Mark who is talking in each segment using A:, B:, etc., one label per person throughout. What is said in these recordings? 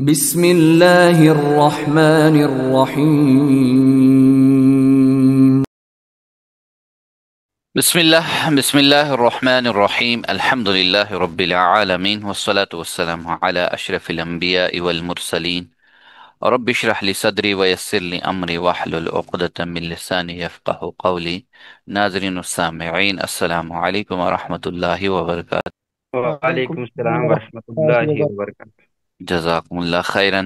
A: بسم اللہ الرحمن الرحیم.
B: بسم اللہ الرحمن الرحیم الحمد للہ رب العالمین والصلاة والسلام علی اشرف الانبیاء والمرسلین رب اشرح لی صدری ویسر لی امری واحلل عقدۃ من لسانی یفقہوا قولی. ناظرین السامعین، السلام علیکم ورحمۃ اللہ وبرکاتہ.
C: وعلیکم
D: وعلیکم
C: السلام
D: السلام
C: ورحمۃ
D: ورحمۃ اللہ
C: اللہ
D: وبرکاتہ۔
C: وبرکاتہ۔
B: جزاکم اللہ خیرا.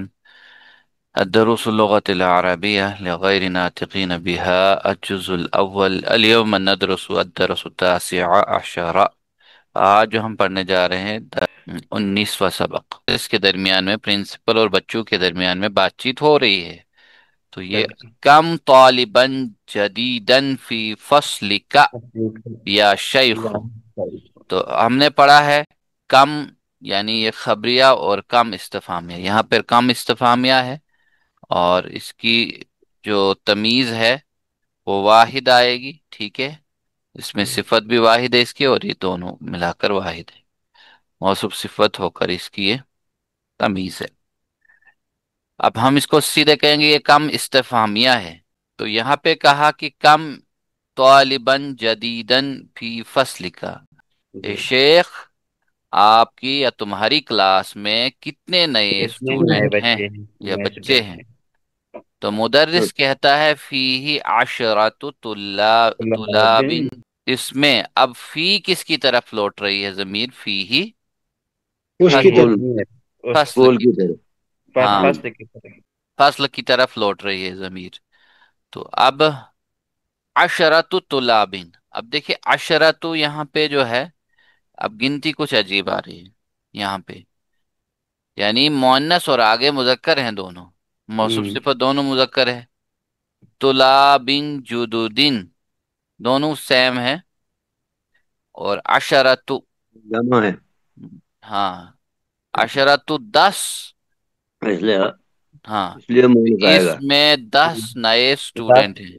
B: الدروس اللغة العربية لغير ناطقين بها الجزء الأول. اليوم ندرس الدرس التاسع عشر. آج جو ہم پڑھنے جا رہے ہیں 19واں سبق. اس کے درمیان میں پرنسپل اور بچوں کے درمیان میں بات چیت ہو رہی ہے. تو یہ
C: چلو
B: کم طالباً جدیداً فی فصل کا یا شیخ. تو ہم نے پڑھا ہے کم یعنی یہ خبریہ اور کم استفہامیہ. یہاں پر کم استفہامیہ ہے اور اس کی جو تمیز ہے وہ واحد آئے گی. ٹھیک ہے، اس میں صفت بھی واحد ہے اس کی، اور یہ دونوں ملا کر واحد ہے. موصوف صفت ہو کر اس کی یہ تمیز ہے. اب ہم اس کو سیدھے کہیں گے یہ کم استفہامیہ ہے. تو یہاں پہ کہا کہ کم طالباً جدیداً فی فصل کا. اے
C: جی،
B: شیخ، آپ کی یا تمہاری کلاس میں کتنے نئے
C: کتنے نئے
B: اسٹوڈنٹ ہیں
C: بچے ہیں،
B: یا
C: نئے
B: بچے
C: اسٹوڈنٹ
B: ہیں؟
C: ہیں؟
B: تو مدرس کہتا ہے فیہ عشرۃ طلاب.
C: طلاب
B: اس میں اب فی کس کی طرف لوٹ رہی ہے ضمیر؟ فیہ
D: اس کی
B: فصل
D: طرف
C: ضمیر اس
B: فصل کی ہاں
C: فصل کی طرف۔
B: فصل کی طرف لوٹ رہی ہے ضمیر. تو اب عشرۃ طلاب. اب دیکھیں عشرۃ یہاں پہ جو ہے اب گنتی کچھ عجیب آ رہی ہے یہاں پہ. یعنی مؤنث اور آگے مذکر ہیں دونوں، موصوف
C: ہوں،
B: صفت دونوں مذکر ہے. طلاب جدودن دونوں سیم ہے. اور عشرۃ،
E: جمع ہے
B: ہاں عشرۃ 10.
E: اس لیے
B: ہاں
E: اس لیے مونس آئے
B: اس
E: گا.
B: میں 10 نئے
C: دس
B: اسٹوڈنٹ ہیں.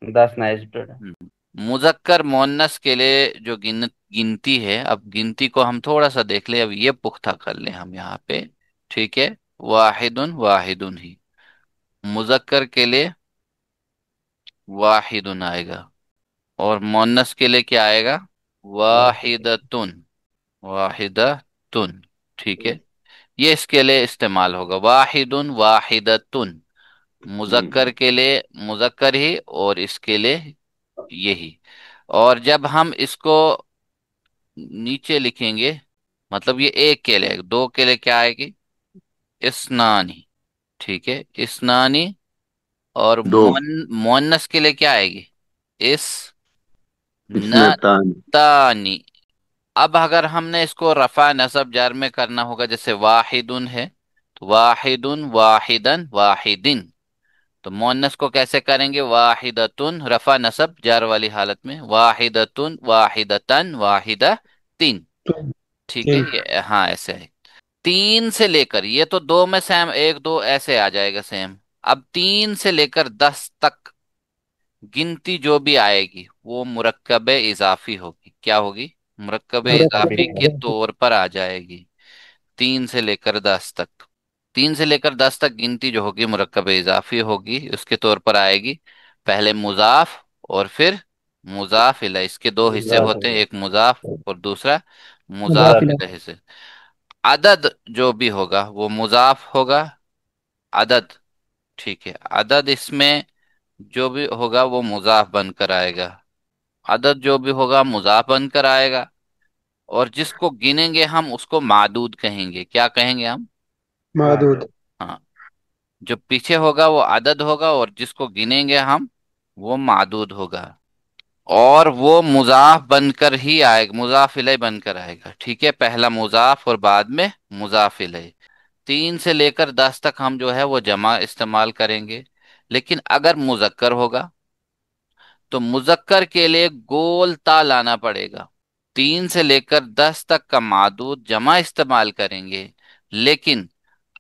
C: 10 نئے اسٹوڈنٹ۔
B: مذکر مؤنث کے لیے جو گنتی ہے، اب گنتی کو ہم تھوڑا سا دیکھ لیں. اب یہ پختہ کر لیں ہم یہاں پہ. ٹھیک ہے، واحد واحد ہی. مذکر کے لیے واحد آئے گا اور مؤنث کے لیے کیا آئے گا؟ واحدتن. واحدتن. ٹھیک ہے، یہ اس کے لیے استعمال ہوگا واحد واحدتن. مذکر کے لیے مذکر ہی اور اس کے لیے یہی. اور جب ہم اس کو نیچے لکھیں گے مطلب یہ ایک کے لیے، دو کے لیے کیا آئے گی؟ اسنانی. ٹھیک ہے، اسنانی. اور
E: دو
B: مؤنث کے لیے کیا آئے گی؟ اس
E: اثنتان
B: نتانی. اب اگر ہم نے اس کو رفع نصب جر میں کرنا ہوگا، جیسے واحدن ہے تو واحدن واحدن واحدن. تو مؤنث کو کیسے کریں گے؟ واحدتن رفع نصب جر والی حالت میں، واحدتن واحدتن واحدتن. ٹھیک ہے،
D: تین
B: یہ ہاں ایسے ہے. تین سے لے کر، یہ تو دو میں سیم، ایک دو ایسے آ جائے گا سیم. اب 3 سے لے کر 10 تک گنتی جو بھی آئے گی وہ مرکب اضافی ہوگی. کیا ہوگی؟ مرکب
C: مرکب
B: اضافی کے
C: اضافی۔
B: طور پر آ جائے گی. 3 سے لے کر 10 تک، 3 سے لے کر 10 تک گنتی جو ہوگی مرکب اضافی ہوگی. اس کے طور پر آئے گی پہلے مضاف اور پھر مضاف الیہ. اس کے دو حصے
C: مضاف
B: ہوتے ہیں،
C: الیہ۔
B: ایک مضاف اور دوسرا مضاف
D: مضاف
C: مضاف
D: الیہ
B: الیہ سے. عدد جو بھی ہوگا وہ مضاف ہوگا، عدد. ٹھیک ہے، عدد اس میں جو بھی ہوگا وہ مضاف بن کر آئے گا. عدد جو بھی ہوگا مضاف بن کر آئے گا. اور جس کو گنیں گے ہم اس کو معدود کہیں گے. کیا کہیں گے ہم؟
D: معدود۔
C: معدود۔
B: ہاں، جو پیچھے ہوگا وہ عدد ہوگا اور جس کو گنیں گے ہم وہ معدود ہوگا. اور وہ مضاف بن کر ہی آئے گا، مضاف الیہ بن کر آئے گا. ٹھیک ہے، پہلا مضاف اور بعد میں مضاف الیہ. 3 سے لے کر 10 تک ہم جو ہے وہ جمع استعمال کریں گے. لیکن اگر مذکر ہوگا تو مذکر کے لیے گول تا لانا پڑے گا. 3 سے لے کر 10 تک کا معدود جمع استعمال کریں گے. لیکن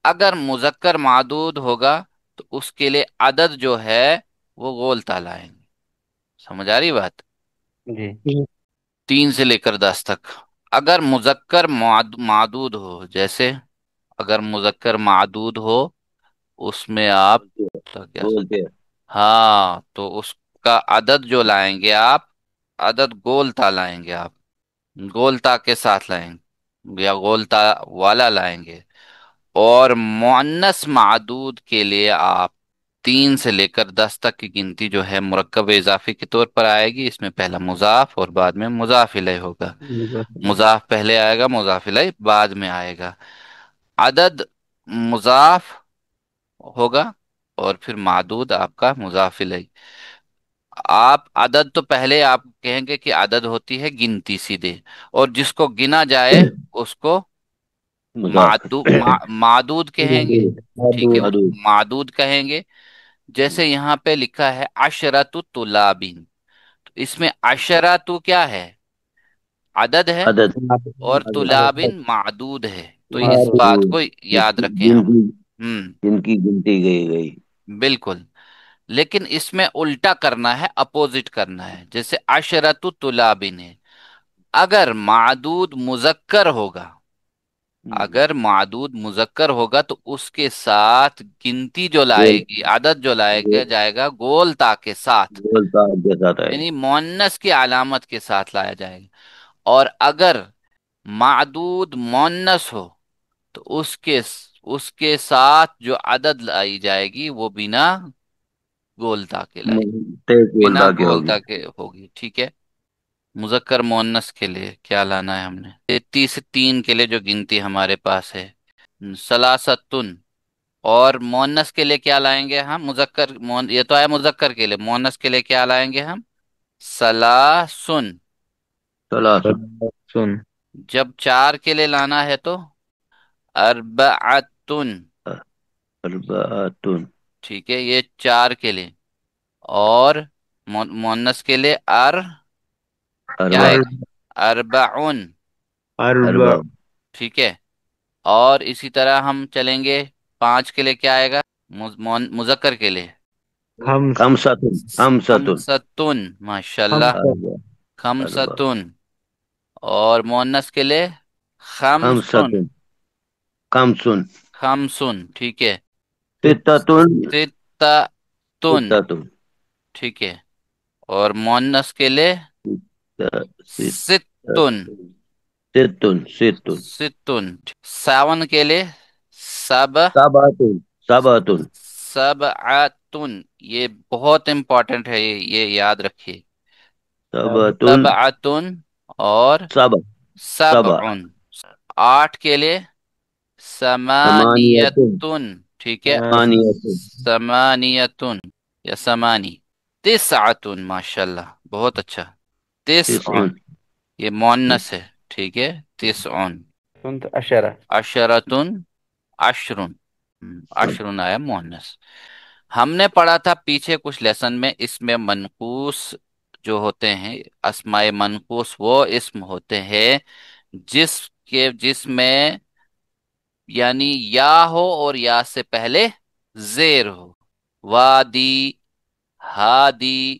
B: اگر مذکر معدود ہوگا تو اس کے لیے عدد جو ہے وہ غول تال آئیں گے. سمجھ آ رہی بات؟
C: جی،
B: 3 سے لے کر 10 تک. اگر مذکر معدود ہو، جیسے अगर मुजक्कर मादूद हो उसमें आप क्या,
E: बोलते हैं।
B: हाँ तो उसका अदद जो लाएंगे आप, अदद गोलता लाएंगे आप, गोलता के साथ लाएंगे या गोलता वाला लाएंगे। और मुअन्नस मादूद के लिए आप 3 से लेकर 10 तक की गिनती जो है मुरक्कब इजाफी के तौर पर आएगी। इसमें पहला मुजाफ और बाद में मुजाफ इलैह होगा। मुजाफ पहले आएगा, मुजाफ इलैह बाद में आएगा। अदद मुजाफ होगा और फिर मादूद आपका मुजाफ इलैह। आप अदद तो पहले आप कहेंगे कि अदद होती है गिनती सीधे, और जिसको गिना जाए उसको
E: मुजाफ।
B: मादूद कहेंगे। ठीक है,
C: मादूद।
B: उसको
E: मादूद।
B: मादूद कहेंगे। जैसे यहाँ पे लिखा है अशरतु तुलाबिन, तो इसमें अशरतु क्या है, अदद है,
E: अदद।
B: और
E: अदद।
B: तुलाबिन मादूद है। तो इस बात
C: मादूद।
B: को याद रखें हम।
E: जिनकी
B: हम्म,
E: जिनकी गिनती गई गई।
B: बिल्कुल। लेकिन इसमें उल्टा करना है, अपोजिट करना है। जैसे अशरतु तुलाबिन है, अगर मादूद मुजक्कर होगा, अगर मादूद मुजक्कर होगा तो उसके साथ गिनती जो
E: गोल
B: लाएगी, आदत जो लाएगा
E: गोल
B: जाएगा गोलता के साथ,
E: गोलता के साथ आए।
B: यानी मुअन्नस की अलामत के साथ लाया जाएगा। और अगर मादूद मुअन्नस हो तो उसके उसके साथ जो आदत लाई जाएगी वो बिना गोलता के लाई,
E: तेज
B: बिना
E: गोलता की होगी।
B: गोलता के होगी। ठीक है। मुजक्कर मुअन्नस के लिए क्या लाना है हमने, 33 के लिए जो गिनती हमारे पास है सलासतुन। और मुअन्नस के लिए क्या लाएंगे हम, ये तो है मुजक्कर के लिए, मुअन्नस के लिए क्या लाएंगे हम, सलासुन।
E: सलासुन।
C: सुन।
B: जब 4 के लिए लाना है तो अरबाअतुन।
E: अर्बातुन।
B: ठीक है, ये 4 के लिए। और मुअन्नस के लिए क्या
E: अरबा।
B: आएगा, अरबाउन।
C: अरबा।
E: अरबा।
B: ठीक है। और इसी तरह हम चलेंगे, 5 के लिए क्या आएगा, मुजक्कर के लिए
C: हम
E: खमसतुन। खमसतुन।
B: खमसतुन,
C: हम
B: माशाल्लाह,
E: अरबा। अरबा।
B: खमसतुन। और मुअन्नस के लिए खमसुन,
E: खमसतुन। खमसुन।
B: खमसुन। ठीक है।
E: सित्ततुन।
B: सित्ततुन।
E: सित्ततुन।
B: ठीक है। और मुअन्नस के लिए सित्तुन,
E: सित्ततुन। सित्तुन। सित्तुन।
B: सित्तुन। 7 के लिए
E: सबातुन। सबातुन।
B: सबअतुन। ये बहुत इंपॉर्टेंट है, ये याद रखिए।
E: सबातुन।
B: सबअतुन और
E: सबा। सबा।
B: सबउन। 8 के लिए
E: समानियतुन।
B: समानियतुन। ठीक है,
E: समानियतुन।
B: समानियतुन या समानी। तिसअतुन, माशाल्लाह, बहुत अच्छा। तिसउन,
E: तिसउन।
B: ये मुअन्नस है। ठीक है, तिसउन।
C: सुन तो अशरा।
B: अशरतुन, अशरुन। अशरुन आया मुअन्नस। हमने पढ़ा था पीछे कुछ लेसन में, इसमें मनकूस जो होते हैं, अस्माए मनकूस, वो इस्म होते हैं जिसमें यानी या हो और या से पहले जेर हो। वादी, हादी,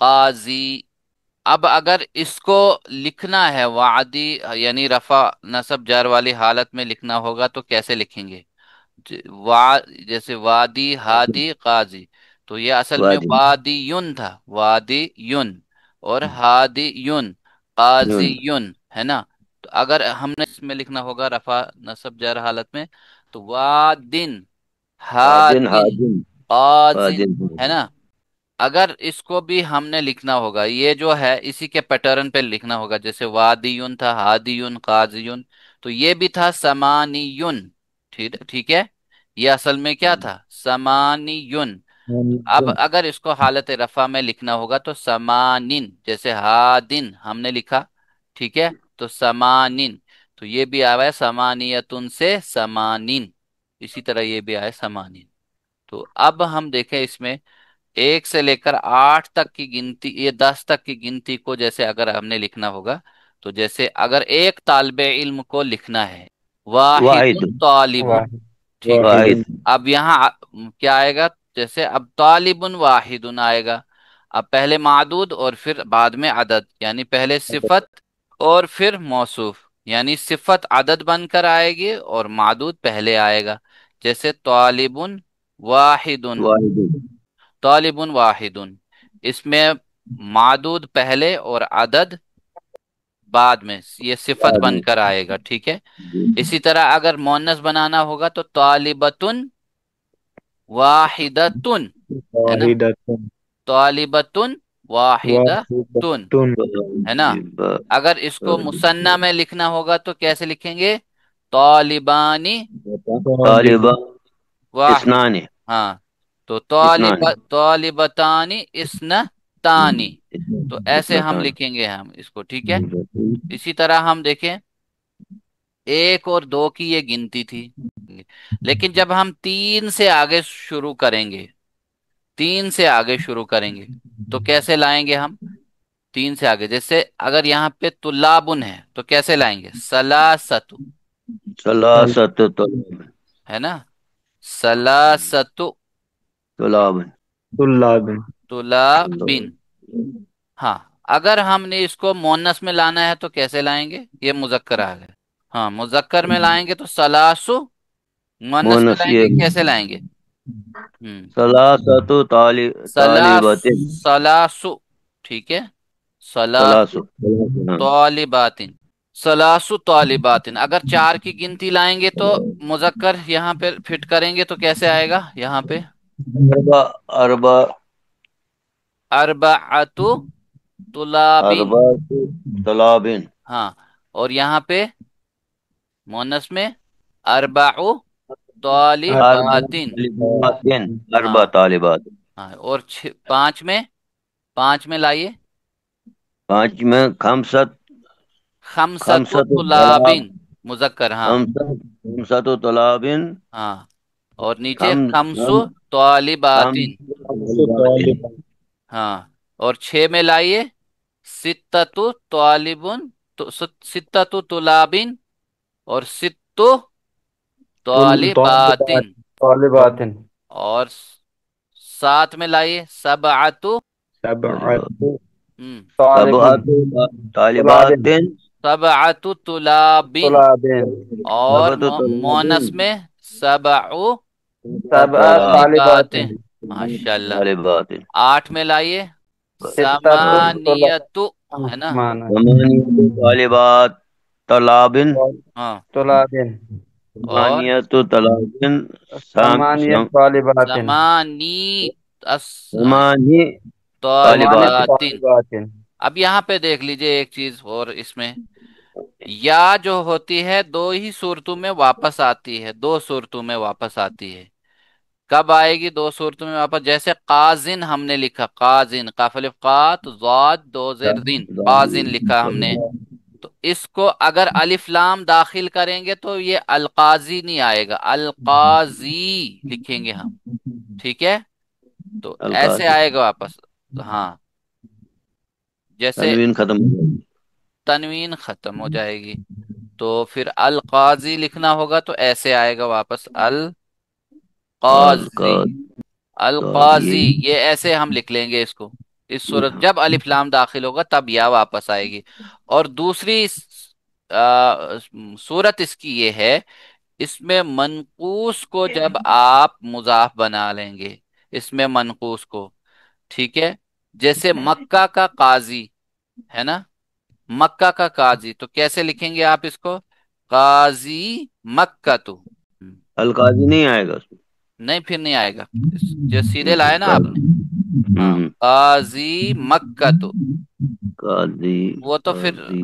B: काजी। अब अगर इसको लिखना है वादी, यानी रफा नसब जार वाली हालत में लिखना होगा तो कैसे लिखेंगे, ज- वा जैसे वादी, हादी, काजी। तो ये असल में
E: वाजिब।
B: वादी युन था, वादी युन। और हादी युन, काजी
E: यून।
B: युन, है ना। तो अगर हमने इसमें लिखना होगा रफा नसब जार हालत में, तो वादिन,
E: वाजिन।
B: हादिन,
E: हाजिन।
B: काजिन,
E: वाजिन।
B: है
E: हाजिन।
B: ना। अगर इसको भी हमने लिखना होगा, ये जो है इसी के पैटर्न पे लिखना होगा, जैसे वादियुन था, हादियुन, काजियुन, तो ये भी था समानियुन। ठीक ठीक है। ये असल में क्या था, समानियुन। तो अब अगर इसको हालत रफा में लिखना होगा तो समानिन, जैसे हादिन हमने लिखा, ठीक है, तो समानिन। तो ये भी आया है समानियतुन से समानिन, इसी तरह ये भी आया समानिन। तो अब हम देखें इसमें 1 से लेकर 8 तक की गिनती, ये 10 तक की गिनती को जैसे अगर हमने लिखना होगा, तो जैसे अगर एक तालिबे इल्म को लिखना है,
E: वाहिद।
B: वाहिदुन तालिबुन।
C: वाहिद।
B: ठीक है।
E: वाहिद।
B: अब यहाँ क्या आएगा, जैसे अब तालिबुन वाहिदुन आएगा। अब पहले मादूद और फिर बाद में अदद, यानी पहले सिफत और फिर मौसूफ, यानी सिफत अदद बनकर आएगी और मादूद पहले आएगा। जैसे तालिबुन वाहिदुन,
E: वाहिद
B: तालिबुन वाहिदुन, इसमें मादूद पहले और अदद बाद में, ये सिफत बनकर आएगा। ठीक है। इसी तरह अगर मोन्नस बनाना होगा तो तालिबतुन वाहिदतुन, है ना,
C: वाहिदतुन
B: तालिबतुन वाहिदतुन,
C: वाहिदतुन
B: है ना। अगर इसको मुसन्ना में लिखना होगा तो कैसे लिखेंगे? तालिबानी
E: तालिबा
B: वाहिद,
E: इस्नानी
B: हाँ, तो
E: इस्नानी
B: तालिबतानी इस्नतानी, तो ऐसे हम
E: इस्नतानी
B: लिखेंगे हम इसको। ठीक है। इसी तरह हम देखें, एक और दो की ये गिनती थी, लेकिन जब हम तीन से आगे शुरू करेंगे, तीन से आगे शुरू करेंगे तो कैसे लाएंगे हम? तीन से आगे, जैसे अगर यहाँ पे तुलाबुन है तो कैसे लाएंगे? सलासतु,
E: सलासत तलाब
B: है ना, सलासतु
E: तलाब
C: तुल्लाबिन
B: तुलाबिन। हाँ, अगर हमने इसको मोन्नस में लाना है तो कैसे लाएंगे? ये मुजक्कर आ गया। हाँ, मुजक्कर में लाएंगे तो सलासु, मुअन्नस में
E: मोनस ये
B: लाएंगे कैसे लाएंगे?
E: सलासतु तालिबातिन
B: सलासु, ठीक है, सलासु
E: सलासु हाँ।
B: तालिबातिन, सलासु तालिबातिन। अगर चार की गिनती लाएंगे तो मुजक्कर यहाँ पे फिट करेंगे तो कैसे आएगा? यहाँ पे
E: अरबा अरबा
B: अरबाअतु तुलाबिन,
E: अरबा तलाबिन
B: हाँ, और यहाँ पे मुअन्नस में अरबाउ
E: अरबा
B: तालिबातिन,
E: तालिबातिन अरबा
B: हाँ
E: तालिबात
B: हाँ, और पांच में, पांच में लाइए,
E: पांच में खमसत
B: खमसतु
E: खमसत तलाब
B: तुलाबिन, मुजक्कर, हाँ
E: खमसत तलाबिन
B: हाँ, और नीचे
E: खम
B: खमसु
E: खम
B: तालिबातिन,
E: खम
B: हाँ, और छह में लाइए, सित्ततु तालिबुन, तो सित्ततु तुलाबिन, और सित्तु तालिबातिन,
C: तालिबातिन
B: और सात में लाइए, सबअतु,
C: सबअतु
B: तालिबुन,
E: सबअतु
C: तुलाबिन
E: तालिबातिन
B: सबअतु तुलाबिन,
C: तुलाबिन
B: और
E: सबअतु
B: मोनस
E: तलाबिन
B: में सबअ
C: सबअ
B: तालिबातिन,
C: तालिबातिन
B: माशाल्लाह।
E: तालिबातिन
B: आठ में लाइए,
C: सित्ततु
B: समानियतु, है ना,
E: ज़मानियतु तालिबात तलाबिन
C: तुलाबिन
B: और
E: ज़मानियतु तलाबिन
C: समानियत तालिबातिन
B: समानी
E: ज़मानी
C: समानियत
E: तालिबातिन
B: तालिबातिन।
C: तालिबातिन
B: अब यहाँ पे देख लीजिए एक चीज और, इसमें या जो होती है दो ही सूरतों में वापस आती है, दो सूरतों में वापस आती है। कब आएगी दो सूरतों में वापस? जैसे काजिन हमने लिखा, काजिन, काफ अलिफ का तो ज़ाद दो ज़ेर दिन, काजिन लिखा हमने, तो इसको अगर अलिफ लाम दाखिल करेंगे तो ये अलकाजी नहीं आएगा, अलकाजी लिखेंगे हम। ठीक है, तो ऐसे
E: अलकासी
B: आएगा वापस। हाँ, जैसे
E: तनवीन खत्म हो जाएगी
B: तनवीन खत्म हो जाएगी तो फिर अलकाजी लिखना होगा तो ऐसे आएगा वापस, अलकाजी,
E: अलकाजी
B: अलकाजी, ये ऐसे हम लिख लेंगे इसको। इस सूरत जब अलिफ लाम दाखिल होगा तब या वापस आएगी। और दूसरी सूरत इसकी ये है, इसमें मनकूस को जब आप मुजाफ बना लेंगे, इसमें मनकूस को, ठीक है, जैसे मक्का का काजी, है ना, मक्का का काजी, तो कैसे लिखेंगे आप इसको? काजी मक्का तो,
E: अलकाजी नहीं आएगा उसमें
B: नहीं, फिर नहीं आएगा, जो सीधे लाए ना आपने, हाँ,
E: हम्म,
B: काजी मक्का तो,
E: काजी
B: वो तो फिर
E: काजी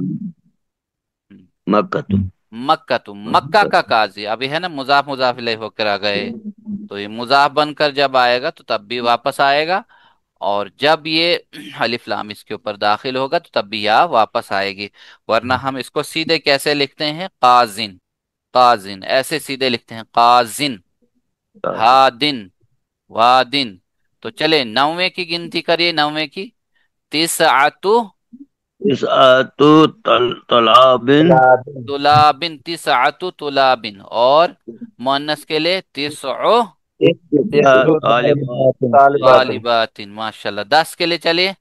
E: मक्का तो
B: मक्का तो, मक्का का काजी अभी है ना, मुजाफ मुजाफ इलैहि होकर आ गए, तो ये मुजाफ बनकर जब आएगा तो तब भी वापस आएगा, और जब ये अलिफ लाम इसके ऊपर दाखिल होगा तो तब भी या वापस आएगी। वरना हम इसको सीधे कैसे लिखते हैं? काजिन, काजिन, ऐसे सीधे लिखते हैं, काजिन,
E: काजी
B: हादिन, वादिन। तो चले नौवे की गिनती करिए, नौवे की, तिसअतु
E: तिसअतु तलाबिन
C: तुलाबिन
B: तुलाबिन, तिसअतु तुलाबिन, और मुअन्नस के लिए तिसअ
C: तिस्सु
E: तालिबात
C: तालिबातिन
B: तालिबातिन, माशाल्लाह। 10 के लिए चलिए,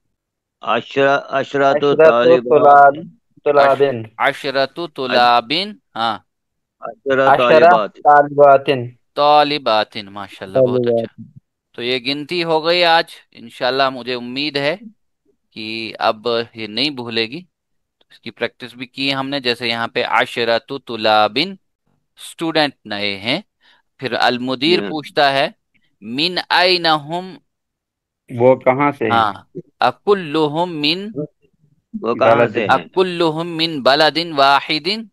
E: अशरतु
C: अशरतु
E: तालिबातिन
C: तुलाबिन
B: अशरतु तुलाबिन, हाँ।
E: अशरा
C: अशरा
E: तालिबात।
C: तालिबातिन।
B: तालिबातिन, माशाल्लाह, बहुत अच्छा।
D: तालिबात।
B: तो ये गिनती हो गई आज। इंशाल्लाह मुझे उम्मीद है कि अब ये नहीं भूलेगी। इसकी प्रैक्टिस भी की है हमने। जैसे यहाँ पे अशरतु तुलाबिन, स्टूडेंट नए हैं। फिर अलमुदीर
E: ये
B: पूछता है मिन आइना हुम,
C: वो कहाँ से हैं?
B: हाँ, अकुल्लुहुम मिन,
E: वो कहाँ से
C: बलदिन।
E: हैं?
B: अकुल्लुहुम मिन बलदिन वाहिदिन,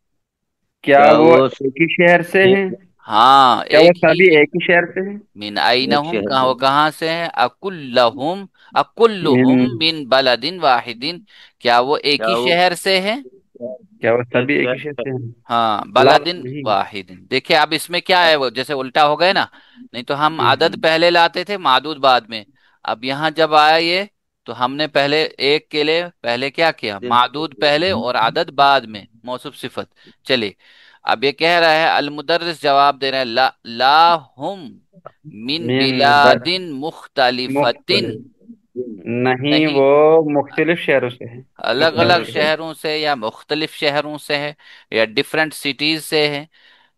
C: क्या
E: क्या
C: वो
E: वो
C: एक ही शहर से हैं?
B: हाँ,
C: क्या वो
B: एक
C: सभी
B: ही।
C: एक ही शहर से हैं?
B: मिन
E: एक
B: आइनहुम,
E: शहर
B: कहाँ,
E: से?
B: वो कहाँ से है? अकुल्लहुम, अकुल्लुहुम
C: मिन,
B: मिन बलदिन वाहिदिन, क्या वो एक
E: क्या
B: ही
E: वो
B: शहर से है?
C: क्या वो
E: एक
C: सभी एक ही
E: शहर
C: शहर
E: से?
C: से हैं?
B: हाँ,
C: ला
B: बलदिन
C: नहीं।
B: वाहिदिन। देखिए अब इसमें क्या है, वो जैसे उल्टा हो गए ना। नहीं तो हम
C: हम्म,
B: आदद पहले लाते थे, मादूद बाद में। अब यहाँ जब आया ये, तो हमने पहले एक के लिए पहले क्या किया, मादूद पहले और आदद बाद में, मौसूफ सिफत। चलिए, अब ये कह रहा है, अलमुदर्रिस जवाब दे रहे हैं, ला ला हुम मिन
C: मिन
B: बिलादिन मुख्तलिफतिन,
C: मुख्तलिफ, नहीं
B: नहीं,
C: वो मुख्तलिफ शहरों से हैं।
B: अलग अलग
C: मुख्तलिफ।
B: शहरों से या मुख्तलिफ शहरों से है, या डिफरेंट सिटीज से है।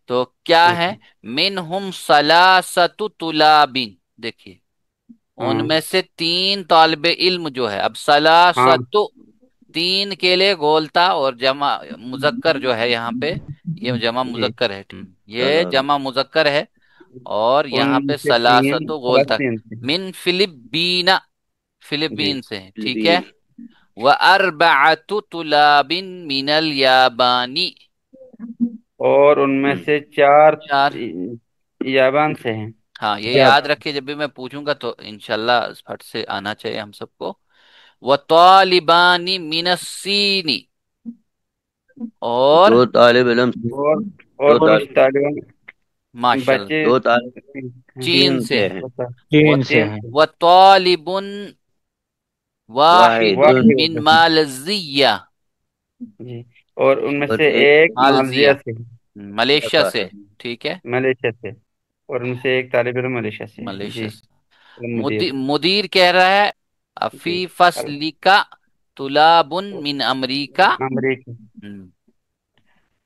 B: तो क्या है, मिन हुम सलासतु तुलाबिन, देखिए,
C: हाँ
B: उनमें से तीन तालिबे इल्म जो है। अब
C: हाँ।
B: सलासतु, तीन के लिए गोलता, और जमा मुजक्कर जो है यहाँ पे, ये जमा
C: जी।
B: मुजक्कर है, ये
E: तालाब।
B: जमा मुजक्कर है। और यहाँ
C: उनमें
B: पे
C: से तीन
B: सलासतु गोलता,
C: फलस्तीन से हैं।
B: मिन फिलिपीना,
C: जी।
B: फिलीपीन से है, ठीक है।
E: फिलीपीन।
B: व अरबअतु तुलाबिन मिनल याबानी,
C: और उनमें से चार
B: चार,
C: याबान से हैं।
B: हाँ, ये
D: या
B: याद रखिए, जब भी मैं पूछूंगा तो इंशाल्लाह फट से आना चाहिए हम सबको। व तालिबानी मिनस्सीनी, और,
E: दो तालिब इल्म।
C: और
E: दो
C: और कुछ
E: तालिब
C: तालिबान
B: माशाल्लाह,
C: बच्चे
E: दो तालिब
B: चीन
E: चीन
B: से
E: से
B: है।
E: हैं।
B: व
D: चीन से
C: तीन
D: है।
C: से।
B: व तालिबुन वाहिदुन
E: वाहिदुन।
B: मिन
C: वाहिद।
B: मालजिया,
C: जी। और उनमें
E: और
C: से
E: एक
C: एक मालजिया
B: मालजिया,
C: से है,
B: मलेशिया
E: का
B: से,
E: है।
B: ठीक है,
C: मलेशिया से। और उनमें से एक तालिब इल्म मलेशिया से है।
B: मलेशिया
C: जी।
B: से।
C: मुदीर।
B: मुदीर कह रहा है,
C: जी।
B: अफी फसलिका तुलाबुन मिन अमरीका।
C: अमरीका।
B: हम्म,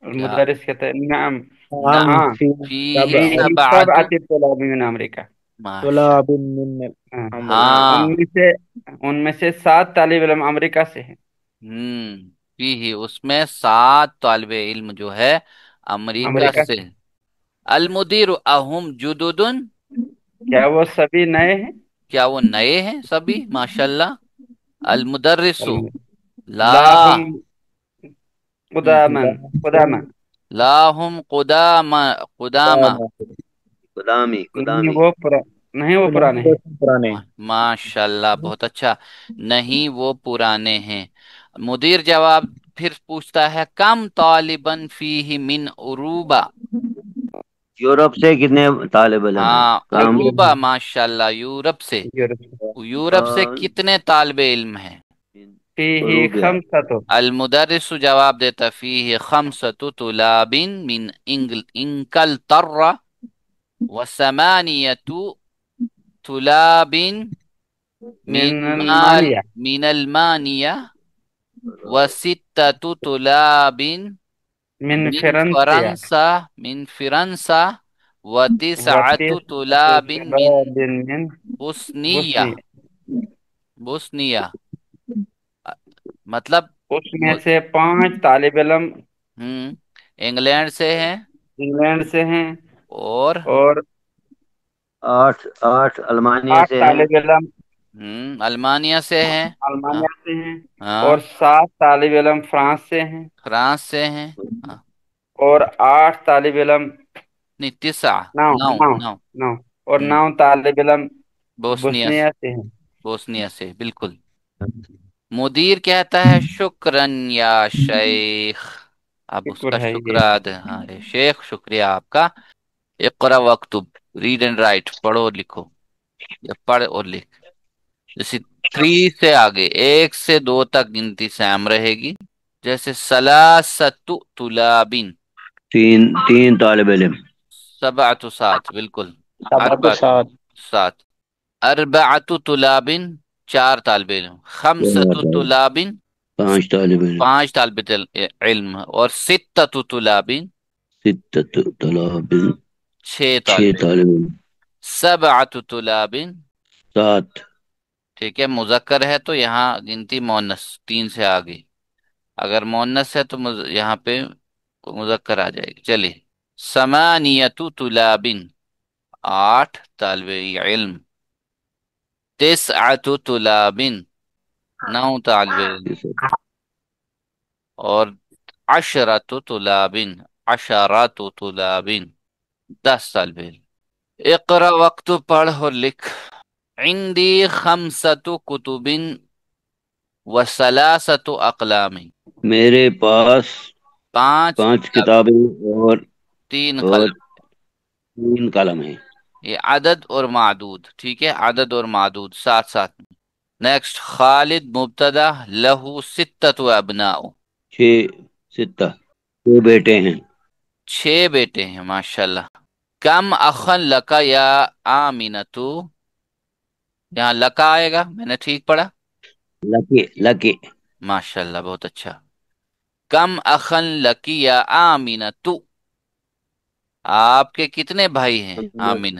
C: और
B: क्या,
C: मुदरस कहता है नाम।
D: नाम
B: नाम,
C: हाँ।
B: फीही
D: तब
C: ही सब
B: सबाअतु,
C: आतिफ तलाबी में अमरीका।
B: माशा,
D: तुलाबिन मिन
C: हाँ हाँ।
D: अमरीका।
B: हाँ,
C: उनमें से सात तालिब इल्म अमरीका से है।
B: फीही, उसमें सात तालिबे इल्म जो है अमेरिका
C: अमरीका
B: से।
C: से।
B: अलमुदीर अहुम जुदुदुन,
C: क्या वो सभी नए हैं?
B: क्या वो नए हैं सभी, माशाल्लाह। अलमुदर्रिसु, ला,
C: लाहुम
B: हम्म,
C: कुदामन। कुदामा।
B: लाहुम कुदामा, कुदामा,
E: कुदामी
C: नहीं
E: कुदामी।
C: वो पुरा नहीं वो पुराने हैं।
D: पुराने।
B: माशाल्लाह, बहुत अच्छा। नहीं वो पुराने हैं। मुदीर जवाब फिर पूछता है, कम तालिबन फीही मिन उरूबा,
E: यूरोप से कितने तालिब इल्म हैं?
B: हाँ,
E: काम।
B: अरूबा, माशाल्लाह, यूरोप से।
C: यूरोप से।
B: यूरोप से कितने तालिबे इल्म हैं?
C: फीही
E: उरूबिया।
C: खमसतु।
B: अलमुदर्रिसु जवाब देता, फीही खमसतु तुलाबिन मिन इंकल तर्रा, व समानियतु तुलाबिन
C: मिन
B: मिन माल,
C: मानिया।
B: मिन अलमानिया, व सित्ततु तुलाबिन
C: मिन
B: मिन
C: फिरंसिया।
B: फरंसा, मिन फिरंसा, व तिसअतु
C: वतीसतु
B: तुलाबिन मिन
C: शबाबिन मिन
B: बुस्निया,
C: बुस्नी।
B: बुस्निया, अ, मतलब,
C: उसमें से पांच तालिब इल्म
B: इंग्लैंड से हैं।
C: इंग्लैंड से हैं।
B: और,
C: और
E: आठ आठ अल्मानिया
C: आठ
E: से हैं।
C: तालिब इल्म
B: अल्मानिया से हैं। हाँ,
C: अल्मानिया से हैं। और
B: हाँ,
C: सात तालिब इल्म फ्रांस से हैं।
B: फ्रांस से हैं। हाँ,
C: और आठ तालिब इल्म
B: नहीं, तिसा,
C: नौ
B: नौ,
C: नौ
B: नौ,
C: नौ और
B: हम्म,
C: नौ तालिब इल्म
B: बोस्निया से,
C: बोस्निया से हैं।
B: बोस्निया से, बिल्कुल। मुदीर कहता है, शुक्रन या शेख, अब
C: शुक्र
B: उसका
C: है
B: शुक्र
C: ये।
B: अदा, हाँ रे शेख, शुक्रिया आपका। इक़रा वक्तुब, रीड एंड राइट, पढ़ो और लिखो, या पढ़ और लिख। जैसे थ्री से आगे, एक से दो तक गिनती सैम रहेगी। जैसे सलासतु तुलाबिन,
E: तीन तीन तालिब इल्म।
B: सबअतु, सात, बिल्कुल,
D: सबअतु
B: अरबअतु,
D: सात।
B: सात। अरबअतु तुलाबिन, चार तालिब इल्म। खमसतु तुलाबिन,
E: पांच तालिब इल्म।
B: 5 तालिब इल्म। और सित्ततु तुलाबिन,
E: सित्तत तलाबिन।
B: 6
E: छह
B: तालिब इल्म।
E: तालिब इल्म।
B: सबअतु तुलाबिन,
E: सात।
B: ठीक है, मुजक्कर है तो यहाँ गिनती मोनस 3 से आगे। अगर मोनस है तो यहाँ पे मुजक्कर आ जाएगी। चलिए, समानियतु तुलाबिन, 8 तालिब इल्म। तिस्अतु तुलाबिन, 9 तालिब इल्म। और अशरतु तुलाबिन, अशरतु तुलाबिन, 10 तालिब इल्म। इक़रा, वक्त पढ़ और लिख। इंदी खमसतु कुतुबिन व सलासतु अक़लामिन,
E: मेरे पास
B: 5
E: पांच
B: किताब,
E: किताबें और
B: 3
E: और
B: कलम।
E: 3 कलम हैं।
B: ये अदद और मादूद, ठीक है, अदद और मादूद साथ साथ में। नेक्स्ट, खालिद मुब्तदा, लहू सित्ततु अबनाउ,
E: छह। सित्ता। 2 बेटे हैं।
B: 6 बेटे हैं, माशाल्लाह। कम अखन लका या आमिनतु, यहाँ लका आएगा, मैंने ठीक पढ़ा?
E: Lucky lucky.
B: माशाल्लाह, बहुत अच्छा। कम अखन लकी या आमिनतु, आपके कितने भाई हैं
E: हमने
B: आमिन?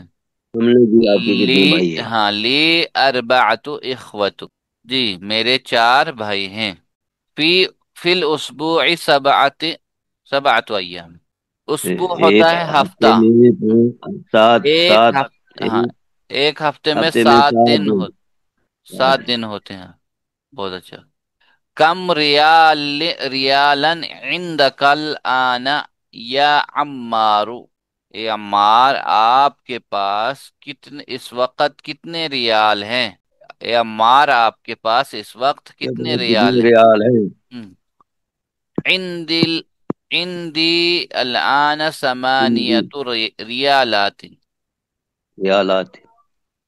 E: हमने जी आपके कितने
B: ली,
E: भाई हैं?
B: हाँ, ली अरबातु इखवतु, जी मेरे 4 भाई हैं। फी फिल उसबुई सबअत, सबअतु अय्याम, उसबु होता
E: एक
B: है
E: हफ्ते
B: हफ्ता।
E: में सात
B: एक
E: सात।
B: हफ्ते, हाँ,
E: एक
B: एक हफ्ते में
E: हफ्ते में
B: 7 दिन 7
E: सात।
B: दिन होते हैं। बहुत अच्छा। कम रियाल, रियालन इंदकल आना या अम्मारू, ये अम्मार, आपके पास कितने इस वक्त कितने रियाल हैं? ये अम्मार, आपके पास इस वक्त कितने रियाल
E: कितने
B: हैं?
E: रियाल है?
B: हम्म, इंदिल इंदी अलाना
E: हिंदी
B: समानियतु रियालातिन।
E: रियालात।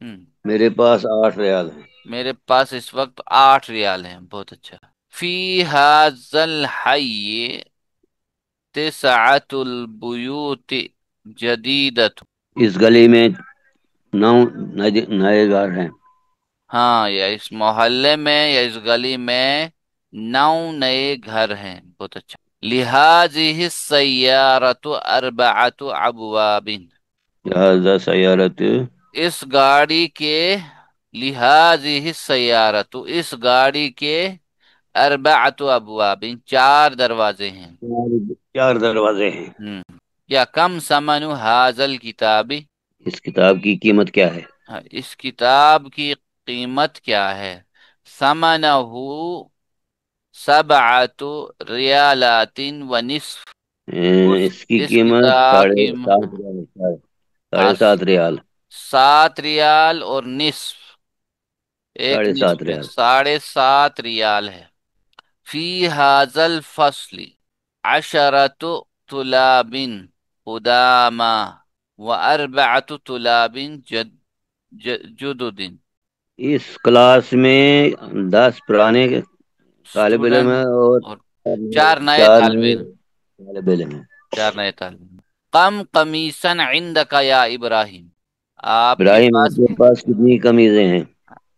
B: हम्म,
E: मेरे पास 8 रियाल हैं।
B: मेरे पास इस वक्त 8 रियाल हैं। बहुत अच्छा। फी हाजल हय्य तिसअतुल बुयूत जदीदत,
E: इस गली में 9 नए घर हैं।
B: हाँ, या इस मोहल्ले में या इस गली में 9 नए घर हैं। बहुत अच्छा। लिहाजिहि सय्यारतु अर्बअतु अबवाबिन,
E: लिहाजा सयारत।
B: इस गाड़ी के, लिहाजिहि सय्यारतु, इस गाड़ी के, अर्बअतु अबवाबिन, 4 दरवाजे हैं।
E: 4 दरवाजे हैं।
B: या कम समनु हाजल किताबी,
E: इस किताब की कीमत क्या है?
B: हाँ, इस किताब की कीमत क्या है? समनहु सबअतु रियालातिन व निस्फ,
E: इसकी
B: इस
E: कीमत
B: किताब
E: साढ़े
B: की,
E: सात रियाल
B: हाँ,
E: साढ़े 7 रियाल।
B: 7 रियाल और निस्फ, एक
E: साढ़े
B: निस्फ
E: सात
B: में
E: रियाल
B: 7.5 रियाल है। फी हाजल फसली अशरतु तुलाबिन उदामा व अरबअतु तुलाबिन जुदुदिन,
E: इस क्लास में 10 पुराने तालिब इल्म
B: स्टूडेंट
E: है और
B: और 4 नए
E: चार
B: तालिब
E: नए
B: इल्म,
E: तालिब इल्म हैं।
B: 4 नए तालिब इल्म। कम कमीसन इंदका या इब्राहिम, आपके
E: इब्राहिम,
B: पास
E: आपके पास कितनी कमीजें हैं?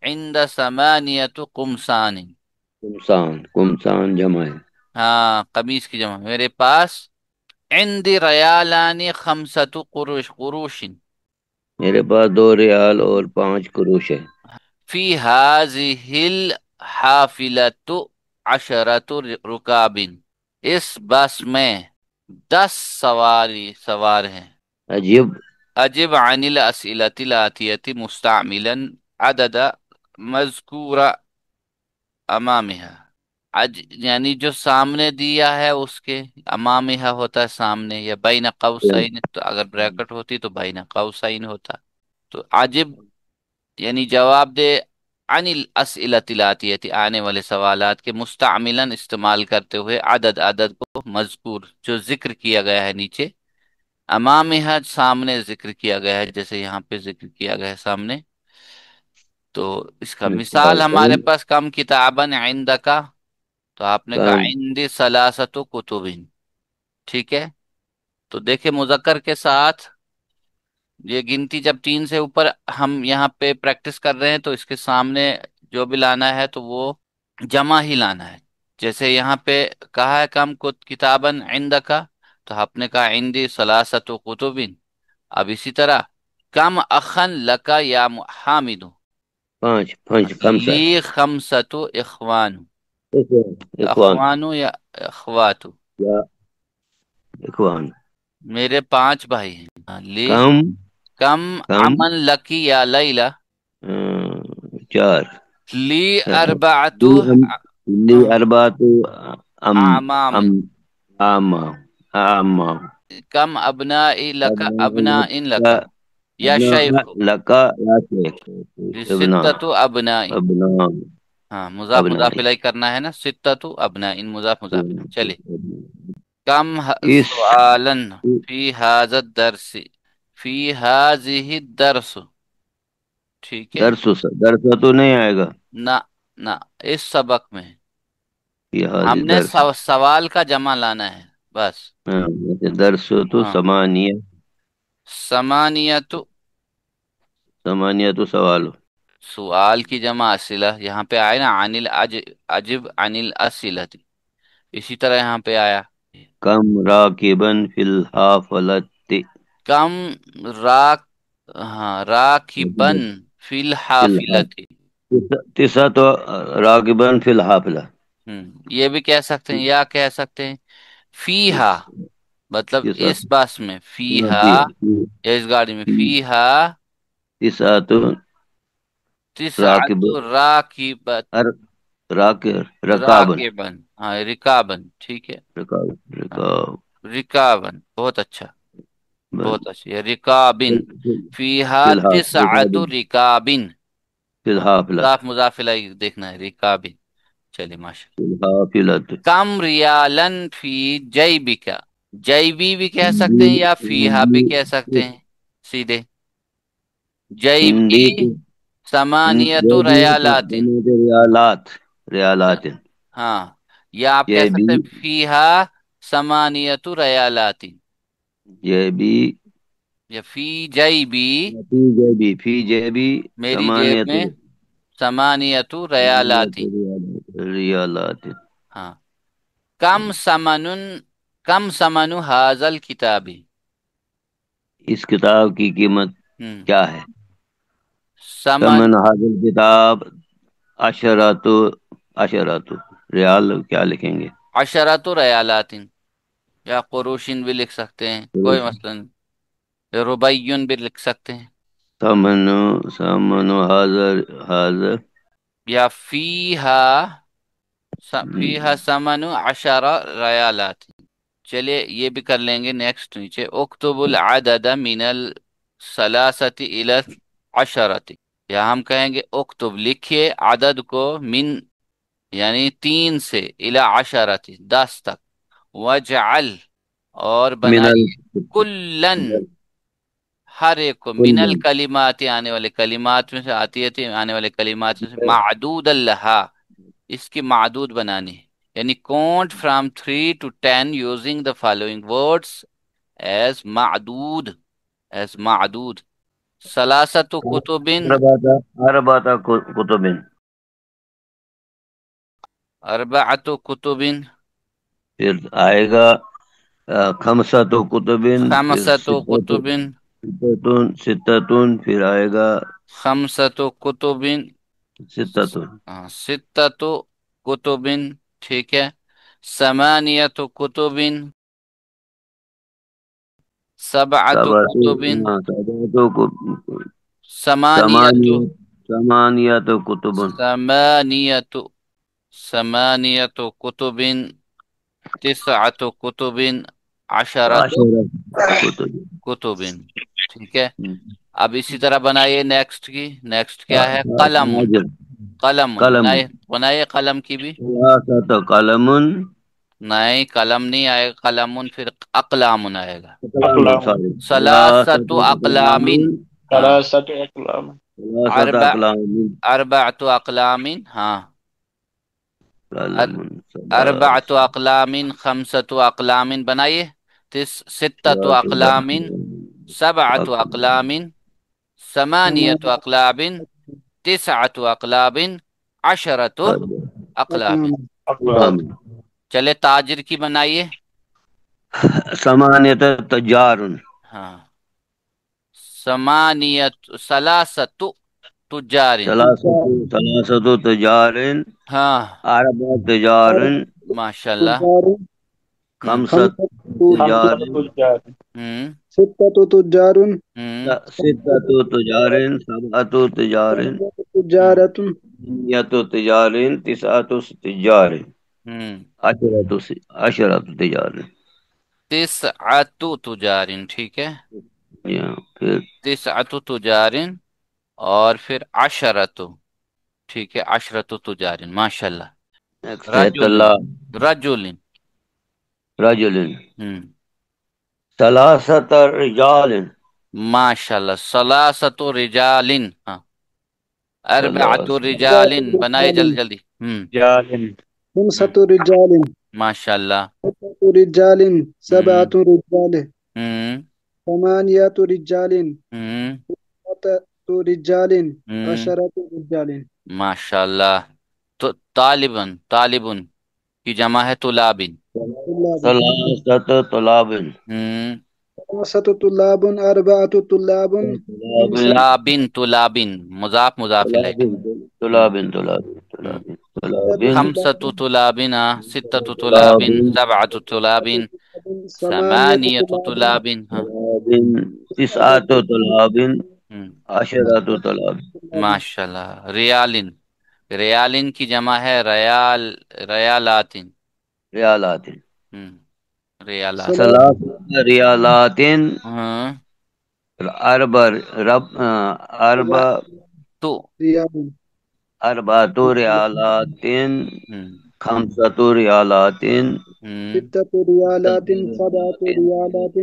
B: इंद समानियतु कुमसानी,
E: कुमसान। कुमसान जमा है।
B: हाँ, कमीज की जमा। मेरे पास इंदी रयालानी खमसतु कुरुशिन,
E: मेरे पास 2 रियाल और 5 कुरूश है।
B: फी हाजिहिल हाफिलतु अशरतु रुकाबिन, इस बस में 10 सवारी सवार हैं।
E: अजीब।
B: अजिब अनिल असिलतिल आतियति मुस्तअमिलन अदद मज़कूरा अमामिहा, आज यानी जो सामने दिया है उसके, अमामिहा होता है सामने, या बैन कौसैन, तो अगर ब्रैकेट होती तो बैन कौसैन होता। तो अजिब यानी जवाब दे, अनिल अस्इलतिल आतियति, आने वाले सवालात के, मुस्तअमिलन इस्तेमाल करते हुए, अदद, अदद को, मजकूर जो जिक्र किया गया है नीचे, अमामिहा सामने जिक्र किया गया है, जैसे यहाँ पे जिक्र किया गया है सामने। तो इसका
E: अच्छा,
B: मिसाल, हमारे पास कम किताबन इंदका, तो आपने कहा
E: काम।
B: इंदी सलासतु कुतुबिन, ठीक है। तो देखिए, मुजक्कर के साथ ये गिनती जब 3 से ऊपर हम यहाँ पे प्रैक्टिस कर रहे हैं, तो इसके सामने जो भी लाना है तो वो जमा ही लाना है। جیسے یہاں پہ کہا ہے کم کتابن عندک، تو آپ نے کہا عندی ثلاثت کتب. اب اسی طرح کم اخن لکا یا حامد،
E: پانچ پانچ خمسہ.
B: لی خمسۃ اخوان،
E: اخوان
B: اخوان یا اخوات،
E: یا اخوان.
B: میرے 5 بھائی ہیں. لی
E: کم
B: کم
E: کم
B: امن لکی یا لیلہ،
E: چار.
B: لی اربعۃ
E: لی اربعۃ ام
B: اعمام،
E: ام آما آما.
B: کم ابناء لک ابناء لک یا
E: ابنا
B: شیخ،
E: لکا یا شیخ. ابنا
B: ستۃ ابناء.
E: ابنا
B: ہاں مضاف
E: ابنا.
B: مضاف الیہ کرنا ہے نا، ستۃ ابناء ان مضاف مضاف الیہ. چلیے کم
E: اس
B: سؤالن فی هذا الدرس، فی هذه الدرس، ٹھیک ہے.
E: درس تو نہیں آئے گا.
B: نہ نہ، اس سبق میں
E: یہ
B: ہم
E: حاضر
B: نے
E: درس.
B: سوال کا جمع لانا ہے بس.
E: ہاں، درس تو
B: ہاں
E: سمانیہ.
B: سمانیت،
E: سمانیہ تو سوال.
B: سوال کی جمع اسئلہ، یہاں پہ آئے نا عن العجب عن الاسئلہ، اسی طرح یہاں پہ آیا
E: کم راکبن فی الحافلت.
B: کم راک، ہاں راکبن فی
E: فی الحال
B: الحافلۃ.
E: تسعہ تو راکبن فی الحافلہ.
B: یہ بھی کہہ سکتے ہیں یا کہہ سکتے ہیں فیہا، مطلب
E: تسعہ
B: اس بس میں فیہا، یا اس گاڑی میں فیہا
E: تسعہ تو راکب
B: تسعۃ راکبت،
E: راک رکابن.
B: راکبن، ہاں رکابن، ٹھیک ہے.
E: رکاب
B: ہاں
E: رکاب
B: رکابن، بہت اچھا
E: بن.
B: بہت اچھا. یہ رکابن، فیہا
E: فی الحال
B: تسعۃ رکابن.
E: فی
B: ہاں
E: الحافلت.
B: مضاف مضاف الیہ دیکھنا ہے رکابن. چلیے ماشاء
E: فی الحافلت.
B: اللہ. کم ریالن فی جیبک، جیبی بھی کہہ سکتے ہیں یا فیہا بھی کہہ سکتے ہیں سیدھے.
E: ہندی
B: جیبی ثمانیت
E: جو بھی
B: ریالات.
E: ریالات. ریالات.
B: ہاں، یا آپ کہہ
E: یہ بھی
B: سکتے ہیں فیہا ثمانیت ریالات،
E: یہ بھی
B: یا فی جیبی،
E: فی جیبی فی جیبی
B: میری جیب
E: سمانیت
B: میں ثمانیت ریالات.
E: ریالات.
B: ہاں کم سمن، کم سمن حاضل کتابی.
E: اس کتاب کی قیمت کیا ہے؟
B: سمن
E: ثمن حاضر کتاب عشرۃ. عشرۃ ریال کیا لکھیں گے؟
B: عشرۃ ریالات، یا قروشین بھی لکھ سکتے ہیں، کوئی مسئلہ نہیں. ربیون بھی لکھ سکتے ہیں،
E: ثمن ثمن حاضر حاضر.
B: یا فیہا ثمن عشر ریالات. چلیے یہ بھی کر لیں گے. نیکسٹ نیچے اکتب العدد من الثلاثۃ الی العشرۃ، یا ہم کہیں گے اکتب لکھیے عدد کو من یعنی 3 سے الی عشرۃ 10 تک، وجعل اور
E: من
B: بنائیے کلن ہر ایک کو، من
E: کل.
B: الکلمات آنے والے کلمات میں سے، آتی ہے آنے والے کلمات میں سے، معدود لہا اس کی معدود بنانی ہے. یعنی count from 3 to 10 using the following words as معدود، as معدود. ثلاثت کتب،
E: اربعۃ کتب.
B: اربعۃ کتب،
E: پھر آئے گا خمسۃ کتب. پھر
B: خمسۃ کتب،
E: ستتون. پھر آئے گا
B: خمسۃ کتب،
E: ستتون.
B: ستۃ کتب، ٹھیک ہے. ثمانیت کتب، سبعت
E: سبعۃ
B: کتب، ثمانیت،
E: ثمانیہ. ثمانیت کتب.
B: ثمانیت، ثمانیت کتب، تسعۃ کتب، عشرۃ
E: عشرۃ کتب.
B: کتب، ٹھیک ہے. اب اسی طرح بنائیے نیکسٹ کی. نیکسٹ کیا ہے؟ قلم، قلم
E: قلم.
B: بنائیے، بنائیے قلم کی بھی.
E: ثلاثۃ قلم.
B: نہیں قلم نہیں آئے گا، قلم پھر اقلام آئے گا.
D: اقلام.
E: سوری.
B: ثلاثت اقلام، ہاں.
D: ثلاثة اقلام.
E: ثلاثۃ
B: اربع
E: اقلام.
B: اربعت اقلام، ہاں.
E: قلم.
B: اربعت اقلام، خمسۃ اقلام بنائیے. ستۃ اقلام، سبعت اقلام، ثمانیت اقلام، تسعۃ اقلام، عشرۃ اقلام.
E: अफ़वाह
B: चले ताजिर की बनाइए।
E: समानियत तजारुन
B: हाँ, समानियत सलासतु तुजारिन।
E: सलासतु सलासतु तजारिन
B: हाँ,
E: अरबा तजारिन
B: माशाल्लाह।
F: تجار
E: खमसत
F: خمسة
E: तजारिन
B: हम्म
F: ستة تجار
B: हम्म
E: सिद्दतु तजारिन सबअतु तजारिन
F: سبعة
B: हम्म
F: تجارة
E: नियतु तजारिन तिसअतु तजारिन
B: हम्म
E: अशरतु अशरतु तजारिन।
B: तिसअतु तुजारिन, ठीक है।
E: या फिर
B: तिसअतु तुजारिन और फिर अशरतु, ठीक है, अशरतु तुजारिन, माशाल्लाह।
E: नेक्स्ट है
B: रजुलिन,
E: तला
B: रजुलिन।
E: रजुलिन
B: हम्म
E: सलासत रिजालिन
B: माशाल्लाह। सलासतु रिजालिन। हाँ, अरबअतु
E: सलासत
F: أربعة
B: रिजालिन बनाए जल्दी
F: رجال
B: जल्दी।
F: خمسة
B: हम्म
F: رجال
B: माशाल्लाह।
F: ستة رجال سبعة
B: हम्म
F: رجال
B: हम्म
F: ثمانية رجال
B: हम्म
F: تسعة رجال
B: हम्म
F: عشرة رجال
B: माशाल्लाह। तो तालिबन, तालिबुन की जमा है तुलाबिन।
F: طلاب
E: सलासत तलाबिन
B: हम्म
F: خمسة طلاب أربعة طلاب خمسة
E: तलाबिन
B: तुलाबिन, तुलाबिन मुजाफ मुजाफ इलैह।
E: तलाबिन
B: हम्म
E: तलाबिन तलाबिन
B: हम्म
E: तलाबिन
F: ستة
E: तलाबिन
B: खमसतु
F: طلاب
B: तुलाबिन, सित्ततु तुलाबिन,
E: तलाबिन
B: सबअतु तुलाबिन,
F: سبعة طلاب ثمانية
B: समानियतु
F: طلاب
B: तुलाबिन। हाँ।
E: तलाबिन
F: تسعة
E: तिसअतु तलाबिन
B: हम्म
E: अशरतु तलाबिन।
F: طلاب
B: माशाल्लाह। रियालिन, रियालिन की जमा है रयाल, रयालातिन।
E: रियालातिन
B: रियालातिन।
F: ثلاث
E: सलासत रियालातिन
B: हाँ
E: अरबा रब अरबा
B: तो
F: ريال
E: अरबातु रियालातिन
B: हम्म
E: खमसतु रियालातिन
B: हम्म
F: ستة ريالات سبعة ريالات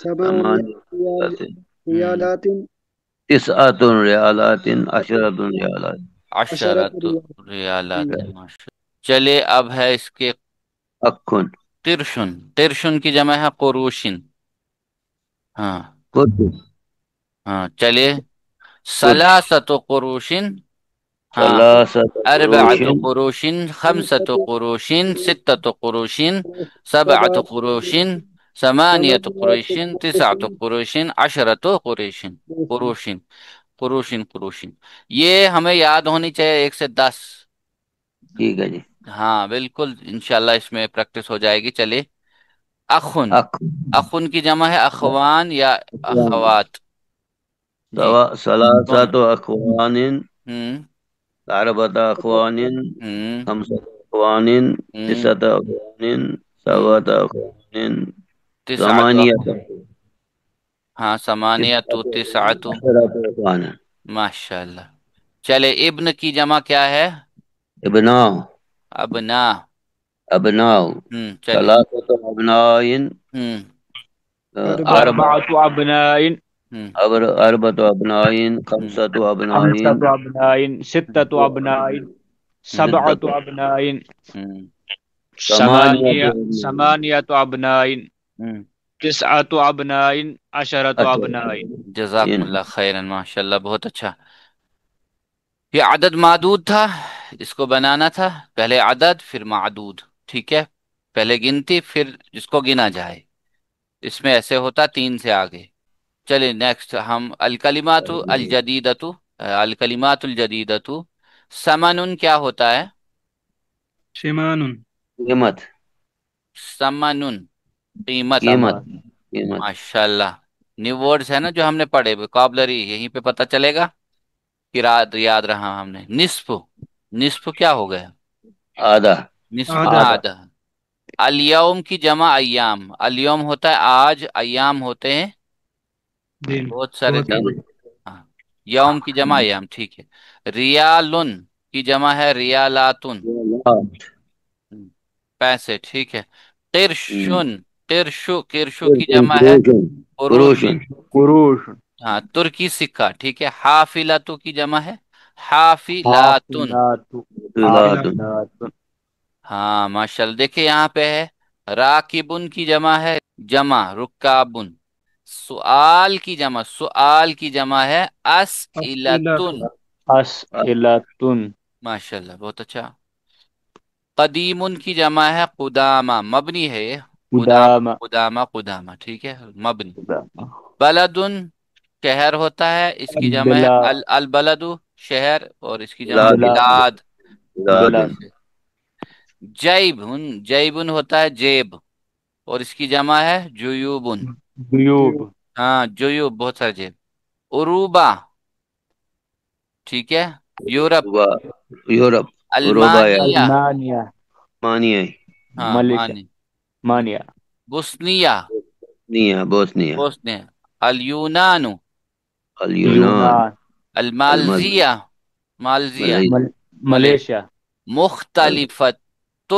F: ثمانية
E: ثمانية
F: ريال
E: ريالات
B: हम्म
F: ريالات
E: تسعة ريالات عشرة ريالات
F: عشرة
B: अशरत
F: ريال
B: रियालातिन, माशा। चले अब है इसके
E: أخ
B: तिरशुन। तिरशुन की जमा है कुरूशिन। हाँ
E: كتب
B: हाँ, चलिए।
E: كتب
B: सलासतु कुरूशिन। हाँ,
E: ثلاثة قروش
B: अरबअतु कुरूशिन, खमसतु
F: خمسة
B: कुरूशिन, सित्ततु कुरूशिन, सबअतु
F: سبعة
B: कुरूशिन, समानियतु
F: ثمانية
B: कुरूशिन, तिसअतु
F: قروش
B: कुरूशिन, अशरतु कुरूशिन। कुरूशिन, कुरूशिन, कुरूशिन। ये हमें याद होनी चाहिए 1 से 10।
E: ठीक है जी।
B: हाँ बिल्कुल, इंशाल्लाह इसमें प्रैक्टिस हो जाएगी। चलिए। अखुन,
E: अख
B: अखुन की जमा है अखवान या अखवात। जी।
E: सलासत अखवान
B: हम्म
E: अरबत अखवान
B: हम्म
E: खमसत अखवान
B: हम्म
E: तिसअत अखवान
B: हम्म
E: सबअत अखवान
B: तिसअतु
E: ثمانية
B: हाँ, समानियतु
E: तिसअत
B: तिसअतु।
E: عشرة अखवान
B: माशाल्लाह। चले, इब्न की जमा क्या है?
E: ابناء
B: अबना।
E: أبناء
B: चले।
E: ثلاثة أبناء
B: हम्म
F: أربعة
E: أربعة
G: أربعة أبناء
B: हम्म
E: أربعة أبناء
B: हम्م
E: خمسة أبناء
G: خمسة أبناء ستة أبناء سبعة
E: ستة
G: أبناء
B: हम्म
E: ثمانية
G: ثمانية أبناء
B: हम्म
G: تسعة أبناء عشرة
E: أبناء
G: أبناء
B: जजाकुमुल्लाह खैरन, माशाल्लाह, बहुत अच्छा। ये अदद मादूद था, इसको बनाना था। पहले अदद फिर मादूद, ठीक है। पहले गिनती फिर जिसको गिना जाए। इसमें ऐसे होता 3 से आगे। चलिए नेक्स्ट हम अल कलिमातु अल जदीदतु, अल कलिमातुल जदीदतु। समनुन क्या होता है?
F: شمال
E: कीमत
B: समनुन, कीमत।
E: कीमत
G: سمان
E: कीमत
B: माशाल्लाह। न्यू वर्ड्स है ना जो हमने पढ़े, वोकाबलरी यहीं पे पता चलेगा कि याद याद रहा हमने। निस्फ, निस्फ क्या हो गया?
E: आधा
B: निस्फ
F: عادة
G: هذا
B: आधा। अल-यौम की जमा अय्याम। अल-यौम होता है आज, अय्याम होते हैं
F: दिन
B: बहुत सारे
F: बहुत
B: दिन।
E: दिन
B: हाँ, यौम की जमा अय्याम, ठीक है। रियालुन की जमा है रियालातुन।
E: लाख
B: हम्म, पैसे, ठीक है। किरशुन, किरशु, किरशु की
E: कुरुशन
B: जमा है
E: कुरुशन कुरुशन
B: कुरुशिन।
G: قروش
B: हाँ, तुर्की सिक्का, ठीक है। हाफिलतु की जमा है हाफिलातुन।
G: حافلات
E: दिलातुन
G: حافلات
B: हाँ माशाल्लाह, देखिए यहाँ पे है राकिबुन की जमा है, जमा रुकाबुन। सुआल की जमा, सुआल की जमा है
F: أسئلة
B: अस्इलतुन।
G: أسئلة
B: माशाल्लाह, बहुत अच्छा। قدیم کی جمع ہے قدامہ، مبنی ہے یہ، قدامہ
G: قدامہ
B: قدامہ قدامہ، ٹھیک ہے، مبنی۔
G: قدامہ
B: بلدن شہر ہوتا ہے، اس کی جمع ہے
G: البلاد
B: البلد شہر، اور اس کی جمع
E: بلاد
B: بلاد۔
E: بلاد
G: بلاد
B: جیبن جیبن ہوتا ہے جیب، اور اس کی جمع ہے جیوبن۔
G: جیوب
B: ہاں جیوب، بہت سارے جیب۔ عروبہ، ٹھیک ہے، یورپ۔
E: یورپ روبا یا
B: المانیہ،
G: المانیہ
E: مانیہ
B: ہاں
G: ملیشیا
B: مانی۔
G: مانیہ
B: بوسنیہ،
E: بوسنیا
B: بوسنیا۔ الیونان،
E: اليونان
G: یونان
B: المالزیہ، مالزیہ۔
E: ملئی
G: ملیشیا
B: مختلفت،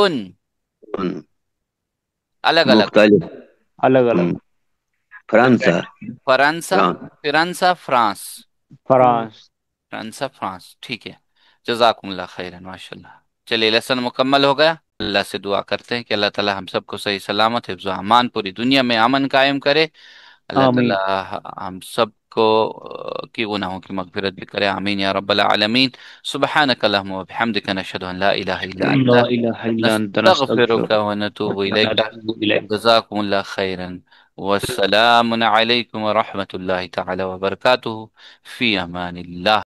B: الگ الگ۔
E: مختلف
G: الگ الگ
E: فرانسا
B: فرانسا، فرانسا فرانس،
G: فرانس
B: فرانسا فرانس، ٹھیک ہے۔ جزاکم اللہ خیرن، ماشاء اللہ۔ چلیے لیسن مکمل ہو گیا۔ اللہ سے دعا کرتے ہیں کہ اللہ تعالی ہم سب کو صحیح سلامت، حفظ و امان، پوری دنیا میں امن قائم کرے۔ اللہ
G: آمین
B: تعالی ہم سب کو کی گناہوں کی مغفرت بھی کرے، آمین یا رب العالمین۔ سبحانک اللہم و بحمدک، نشہد ان لا الہ الا انت،
G: لا الہ الا انت
B: نستغفرک
G: نستغفرک
B: و نتوب الیک۔
G: ونتوب الیک۔
B: جزاکم اللہ خیرن، والسلام علیکم ورحمۃ اللہ تعالی وبرکاتہ، فی امان اللہ۔